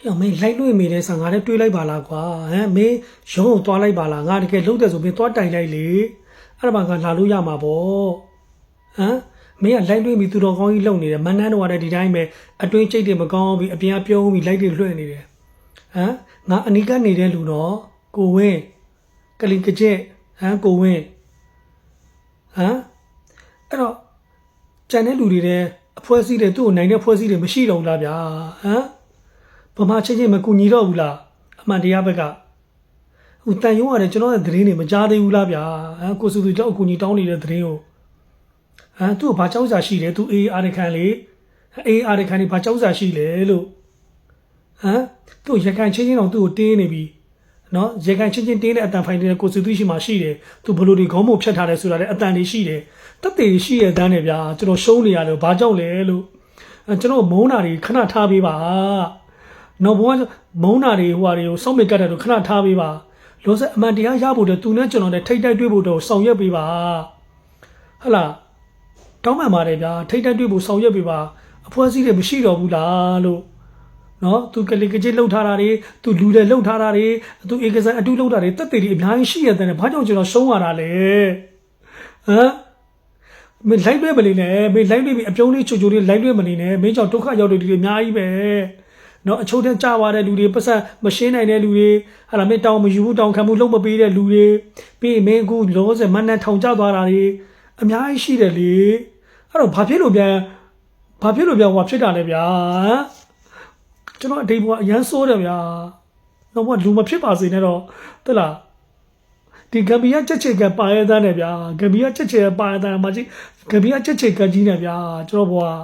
ဟဲ့မင်းလိုက်လို့မိတယ်ဆန်ငါလည်းတွေးလိုက်ပါလားကွာဟမ်မင်းရုံးကိုသွားလိုက်ပါလားငါတကယ်လုံးတယ်ဆိုမင်းသွားတိုင်လိုက်လေအဲ့ဒါမှငါလာလို့ရမှာပေါ့ဟမ်မင်းကလိုက်လို့မိသူတော်ကောင်းကြီးလုံနေတယ်မန်းနန်းတော့ကဒီတိုင်းပဲအတွင်းချိတ်တွေမကောင်းပြီးအပြင်ပြုံးပြီးလိုက်တွေလွှဲနေတယ်ဟမ်ငါအနီးကနေတဲ့လူတော့ကိုဝင်းကလီကကျက်ဟမ်ကိုဝင်းဟမ်အဲ့တော့ကျန်တဲ့လူတွေတဲ့အဖွဲ့အစည်းတွေသူ့ကိုနိုင်တဲ့အဖွဲ့အစည်းတွေမရှိတော့ဘူးလားဗျာဟမ်ဗမာချင်းမကူညီတော့ဘူးလားအမှန်တရားဘက်ကဟိုတန်ရုံးရတယ်ကျွန်တော်ရဲ့သတင်းတွေမကြားသေးဘူးလားဗျာဟမ်ကိုစုသူကြောက်အကူညီတောင်းနေတဲ့သတင်းကိုဟမ်သူ့ကိုဘာကြောက်စာရှိလဲသူအေးအားရခံလေအေးအားရခံနေဘာကြောက်စာရှိလဲလို့ဟမ်သူ့ရခိုင်ချင်းတော့သူ့ကိုတင်းနေပြီနော်ရခိုင်ချင်းတင်းတဲ့အတန်ဖိုင်တဲ့ကိုစုသူရှိမှရှိတယ်သူဘလို့ဒီခေါင်းမို့ဖြတ်ထားတယ်ဆိုတာလည်းအတန်တွေရှိတယ်တက်တေရှိရတဲ့တန်းနဲ့ဗျာကျွန်တော်ရှုံးနေရတယ်ဘာကြောက်လဲလို့ကျွန်တော်မုန်းတာတွေခဏထားပေးပါနော်ဘုံကမုန်းတာတွေဟိုဟာတွေကိုစောင့်မြကတ်တယ်တော့ခဏထားပေးပါလောဆက်အမှန်တရားရဖို့တော့သူနဲ့ကျွန်တော်နဲ့ထိတ်တိုက်တွေ့ဖို့တော့ဆောင်ရွက်ပေးပါဟလာတောင်းပန်ပါတယ်ဗျာထိတ်တိုက်တွေ့ဖို့ဆောင်ရွက်ပေးပါအဖွဲ့အစည်းတွေမရှိတော့ဘူးလားလို့နော်သူကလေးကကြီးလှုပ်ထားတာတွေသူလူတွေလှုပ်ထားတာတွေသူဧကစားအတူလှုပ်တာတွေတက်တေတွေအများကြီးရှိရတယ်ဘာကြောင့်ကျွန်တော်ရှုံးရတာလဲဟမ်မင်းလိုက်လွဲမနေနဲ့မင်းလိုက်လွဲပြီးအပြုံးလေးချိုချိုလေးလိုက်လွဲမနေနဲ့မင်းကြောင့်ဒုက္ခရောက်တဲ့လူတွေအများကြီးပဲနော်အချိုးတန်းကြွားတဲ့လူတွေပတ်စံမရှင်းနိုင်တဲ့လူတွေဟာလာမင်းတောင်းမယူဘူးတောင်းခံမှုလုံးမပေးတဲ့လူတွေပြီးမင်းအခုလောဆယ်မန်းနဲ့ထောင်ကျသွားတာတွေအများကြီးရှိတယ်လေအဲ့တော့ဘာဖြစ်လို့ပြန်ဟိုဖြစ်တာလဲဗျာကျွန်တော်အတိတ်ဘဝအရန်ဆိုးတယ်ဗျာတော့ဘာလူမဖြစ်ပါစေနဲ့တော့တဲ့လားဒီဂမ်ဘီယာချက်ချေကပါရတဲ့နဲ့ဗျာဂမ်ဘီယာချက်ချေပါရတဲ့မှာကြီးဂမ်ဘီယာချက်ချေကကြီးနဲ့ဗျာကျွန်တော်ဘွား